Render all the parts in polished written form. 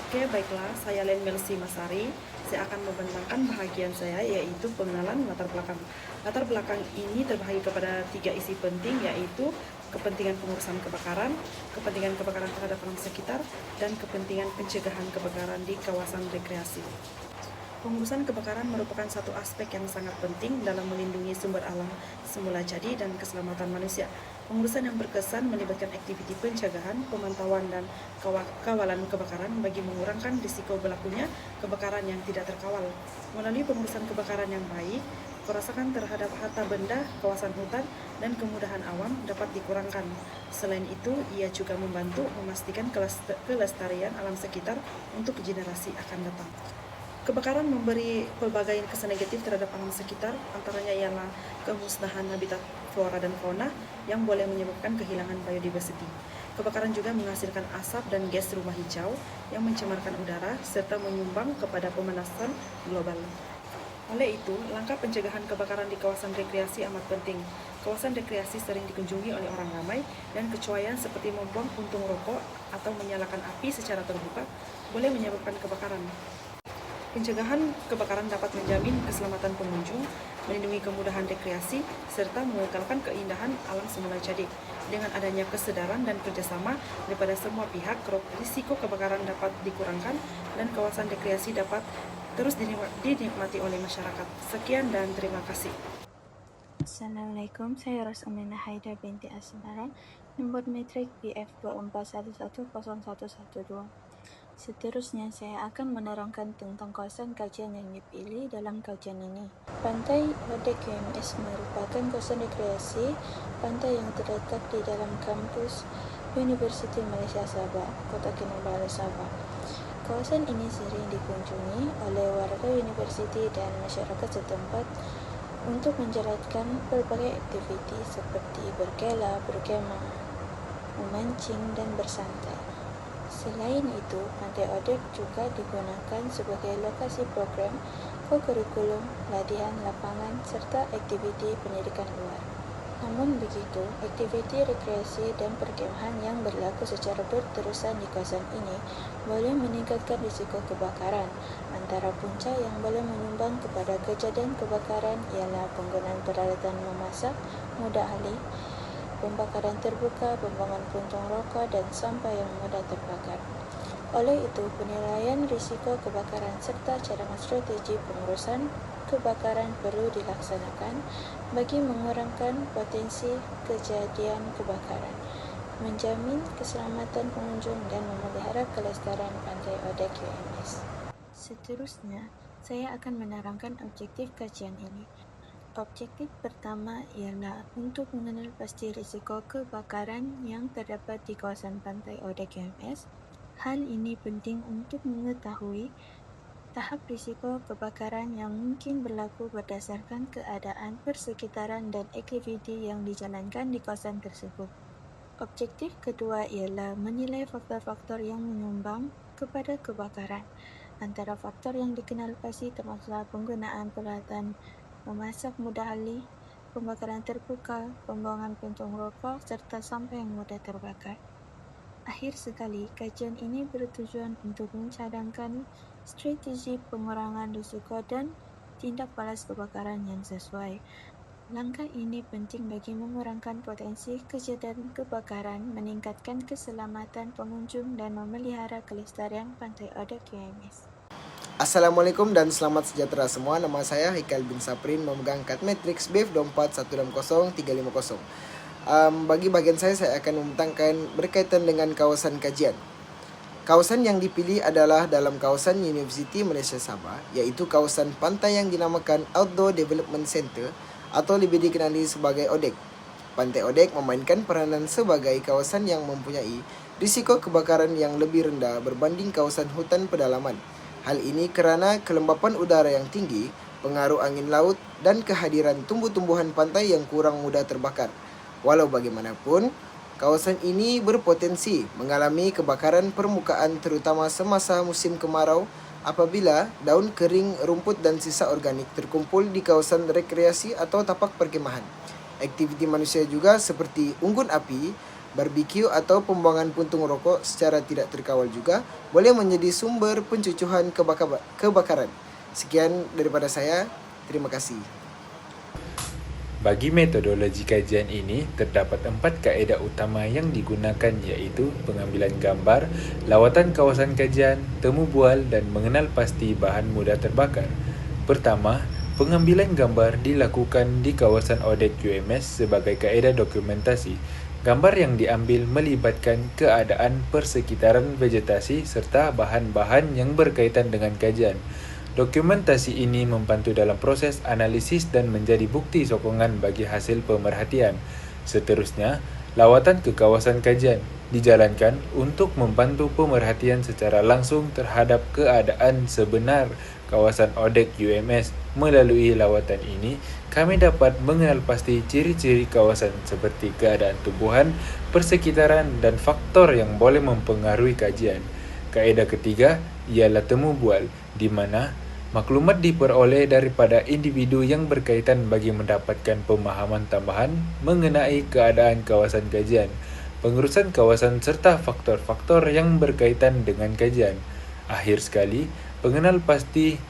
Oke, baiklah, saya Len Melsi Masari. Saya akan membentangkan bahagian saya, yaitu pengenalan latar belakang. Latar belakang ini terbagi kepada 3 isi penting, yaitu kepentingan pengurusan kebakaran, kepentingan kebakaran terhadap alam sekitar, dan kepentingan pencegahan kebakaran di kawasan rekreasi. Pengurusan kebakaran merupakan satu aspek yang sangat penting dalam melindungi sumber alam semula jadi dan keselamatan manusia. Pengurusan yang berkesan melibatkan aktiviti pencegahan, pemantauan, dan kawalan kebakaran bagi mengurangkan risiko berlakunya kebakaran yang tidak terkawal. Melalui pengurusan kebakaran yang baik, kerusakan terhadap harta benda, kawasan hutan, dan kemudahan awam dapat dikurangkan. Selain itu, ia juga membantu memastikan kelestarian alam sekitar untuk generasi akan datang. Kebakaran memberi pelbagai kesan negatif terhadap alam sekitar, antaranya ialah kemusnahan habitat flora dan fauna yang boleh menyebabkan kehilangan biodiversity. Kebakaran juga menghasilkan asap dan gas rumah hijau yang mencemarkan udara serta menyumbang kepada pemanasan global. Oleh itu, langkah pencegahan kebakaran di kawasan rekreasi amat penting. Kawasan rekreasi sering dikunjungi oleh orang ramai dan kecuaian seperti membuang puntung rokok atau menyalakan api secara terbuka boleh menyebabkan kebakaran. Pencegahan kebakaran dapat menjamin keselamatan pengunjung, melindungi kemudahan rekreasi, serta mengekalkan keindahan alam semula jadi. Dengan adanya kesadaran dan kerjasama daripada semua pihak, risiko kebakaran dapat dikurangkan dan kawasan rekreasi dapat terus dinikmati oleh masyarakat. Sekian dan terima kasih. Assalamualaikum, saya Rosamina Haidar binti Asbaran, nomor metrik BF24110112. Seterusnya, saya akan menerangkan tentang kawasan kajian yang dipilih dalam kajian ini. Pantai Odek UMS merupakan kawasan rekreasi pantai yang terletak di dalam kampus Universiti Malaysia Sabah, Kota Kinabalu, Sabah. Kawasan ini sering dikunjungi oleh warga universiti dan masyarakat setempat untuk menjalankan berbagai aktiviti seperti berkela, berkemah, memancing, dan bersantai. Selain itu, Pantai Odek juga digunakan sebagai lokasi program kokurikulum, latihan lapangan, serta aktiviti pendidikan luar. Namun begitu, aktiviti rekreasi dan perkemahan yang berlaku secara berterusan di kawasan ini boleh meningkatkan risiko kebakaran. Antara punca yang boleh menyumbang kepada kejadian kebakaran ialah penggunaan peralatan memasak mudah alih, pembakaran terbuka, pembuangan puntung rokok, dan sampah yang mudah terbakar. Oleh itu, penilaian risiko kebakaran serta cadangan strategi pengurusan kebakaran perlu dilaksanakan bagi mengurangkan potensi kejadian kebakaran, menjamin keselamatan pengunjung, dan memelihara kelestarian Pantai Odek UMS. Seterusnya, saya akan menerangkan objektif kajian ini. Objektif pertama ialah untuk mengenal pasti risiko kebakaran yang terdapat di kawasan Pantai Odek UMS. Hal ini penting untuk mengetahui tahap risiko kebakaran yang mungkin berlaku berdasarkan keadaan persekitaran dan aktiviti yang dijalankan di kawasan tersebut. Objektif kedua ialah menilai faktor-faktor yang menyumbang kepada kebakaran. Antara faktor yang dikenal pasti termasuklah penggunaan peralatan memasak mudah alih, pembakaran terbuka, pembuangan puntung rokok, serta sampah yang mudah terbakar. Akhir sekali, kajian ini bertujuan untuk mencadangkan strategi pengurangan risiko dan tindak balas kebakaran yang sesuai. Langkah ini penting bagi mengurangkan potensi kejadian kebakaran, meningkatkan keselamatan pengunjung, dan memelihara kelestarian Pantai Odek UMS. Assalamualaikum dan selamat sejahtera semua. Nama saya Haikal bin Saprin, memegang kad matriks BF 24160 Bagi bagian saya akan membentangkan berkaitan dengan kawasan kajian. Kawasan yang dipilih adalah dalam kawasan Universiti Malaysia Sabah, yaitu kawasan pantai yang dinamakan Outdoor Development Center atau lebih dikenali sebagai ODEC. Pantai ODEC memainkan peranan sebagai kawasan yang mempunyai risiko kebakaran yang lebih rendah berbanding kawasan hutan pedalaman. Hal ini kerana kelembapan udara yang tinggi, pengaruh angin laut, dan kehadiran tumbuh-tumbuhan pantai yang kurang mudah terbakar. Walau bagaimanapun, kawasan ini berpotensi mengalami kebakaran permukaan terutama semasa musim kemarau apabila daun kering, rumput dan sisa organik terkumpul di kawasan rekreasi atau tapak perkemahan. Aktiviti manusia juga seperti unggun api Barbecue atau pembuangan puntung rokok secara tidak terkawal juga boleh menjadi sumber pencucuhan kebakaran. Sekian daripada saya, terima kasih. Bagi metodologi kajian ini, terdapat 4 kaedah utama yang digunakan iaitu pengambilan gambar, lawatan kawasan kajian, temu bual dan mengenal pasti bahan mudah terbakar. Pertama, pengambilan gambar dilakukan di kawasan audit QMS sebagai kaedah dokumentasi. Gambar yang diambil melibatkan keadaan persekitaran vegetasi serta bahan-bahan yang berkaitan dengan kajian. Dokumentasi ini membantu dalam proses analisis dan menjadi bukti sokongan bagi hasil pemerhatian. Seterusnya, lawatan ke kawasan kajian dijalankan untuk membantu pemerhatian secara langsung terhadap keadaan sebenar kawasan audit UMS. Melalui lawatan ini, kami dapat mengenal pasti ciri-ciri kawasan seperti keadaan tumbuhan, persekitaran, dan faktor yang boleh mempengaruhi kajian. Kaedah ketiga ialah temu bual, di mana maklumat diperoleh daripada individu yang berkaitan bagi mendapatkan pemahaman tambahan mengenai keadaan kawasan kajian, pengurusan kawasan serta faktor-faktor yang berkaitan dengan kajian. Akhir sekali, pengenal pasti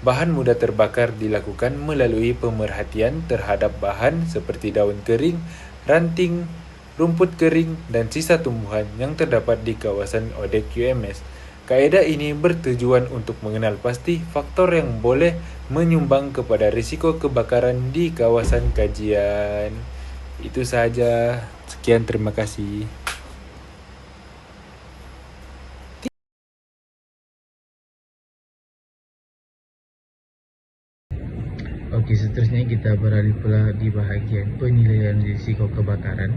bahan mudah terbakar dilakukan melalui pemerhatian terhadap bahan seperti daun kering, ranting, rumput kering, dan sisa tumbuhan yang terdapat di kawasan audit QMS. Kaedah ini bertujuan untuk mengenal pasti faktor yang boleh menyumbang kepada risiko kebakaran di kawasan kajian. Itu sahaja. Sekian, terima kasih. Okey, seterusnya kita beralih pula di bahagian penilaian risiko kebakaran.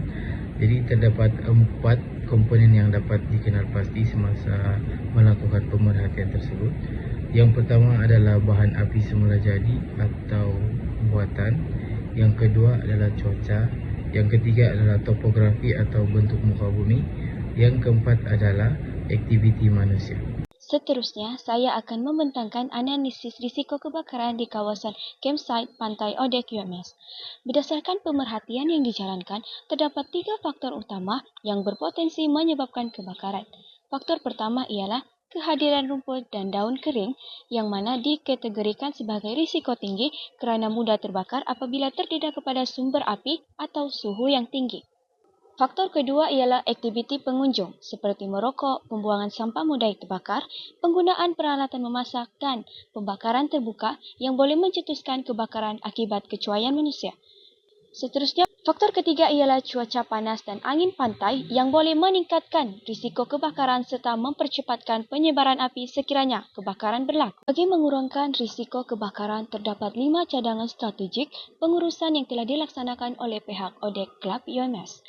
Jadi terdapat 4 komponen yang dapat dikenal pasti semasa melakukan pemerhatian tersebut. Yang pertama adalah bahan api semula jadi atau buatan. Yang kedua adalah cuaca. Yang ketiga adalah topografi atau bentuk muka bumi. Yang keempat adalah aktiviti manusia. Seterusnya, saya akan membentangkan analisis risiko kebakaran di kawasan campsite Pantai Audit QMS. Berdasarkan pemerhatian yang dijalankan, terdapat 3 faktor utama yang berpotensi menyebabkan kebakaran. Faktor pertama ialah kehadiran rumput dan daun kering yang mana dikategorikan sebagai risiko tinggi kerana mudah terbakar apabila terdedah kepada sumber api atau suhu yang tinggi. Faktor kedua ialah aktiviti pengunjung seperti merokok, pembuangan sampah mudah terbakar, penggunaan peralatan memasak dan pembakaran terbuka yang boleh mencetuskan kebakaran akibat kecuaian manusia. Seterusnya, faktor ketiga ialah cuaca panas dan angin pantai yang boleh meningkatkan risiko kebakaran serta mempercepatkan penyebaran api sekiranya kebakaran berlaku. Bagi mengurangkan risiko kebakaran, terdapat 5 cadangan strategik pengurusan yang telah dilaksanakan oleh pihak Audit Club UMS.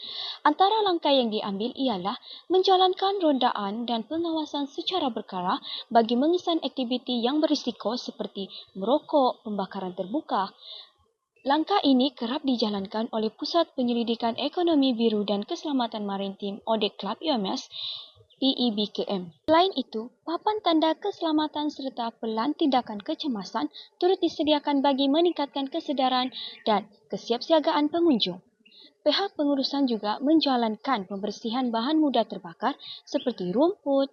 Antara langkah yang diambil ialah menjalankan rondaan dan pengawasan secara berkala bagi mengesan aktiviti yang berisiko seperti merokok, pembakaran terbuka. Langkah ini kerap dijalankan oleh Pusat Penyelidikan Ekonomi Biru dan Keselamatan Maritim Audit Club UMS, PEBKM. Selain itu, papan tanda keselamatan serta pelan tindakan kecemasan turut disediakan bagi meningkatkan kesedaran dan kesiapsiagaan pengunjung. Pihak pengurusan juga menjalankan pembersihan bahan mudah terbakar seperti rumput,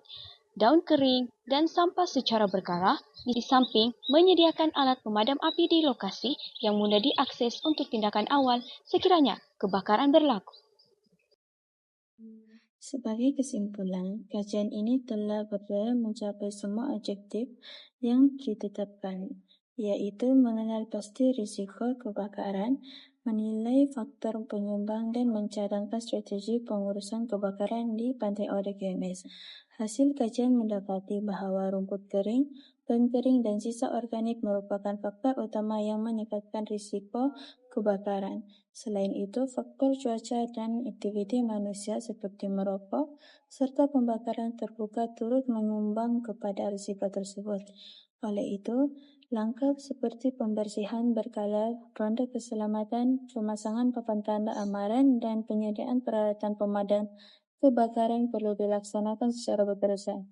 daun kering, dan sampah secara berkala, di samping menyediakan alat pemadam api di lokasi yang mudah diakses untuk tindakan awal sekiranya kebakaran berlaku. Sebagai kesimpulan, kajian ini telah berjaya mencapai semua objektif yang ditetapkan, iaitu mengenal pasti risiko kebakaran, menilai faktor penyumbang dan mencadangkan strategi pengurusan kebakaran di Pantai Audit QMS. Hasil kajian mendapati bahawa rumput kering, daun kering dan sisa organik merupakan faktor utama yang meningkatkan risiko kebakaran. Selain itu, faktor cuaca dan aktiviti manusia seperti merokok serta pembakaran terbuka turut menyumbang kepada risiko tersebut. Oleh itu, langkah seperti pembersihan berkala, ronda keselamatan, pemasangan papan tanda amaran dan penyediaan peralatan pemadam kebakaran perlu dilaksanakan secara berterusan.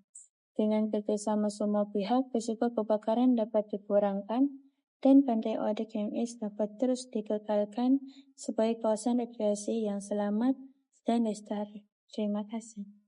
Dengan kerjasama semua pihak, risiko kebakaran dapat dikurangkan dan Pantai Audit QMS dapat terus dikekalkan sebagai kawasan rekreasi yang selamat dan lestari. Terima kasih.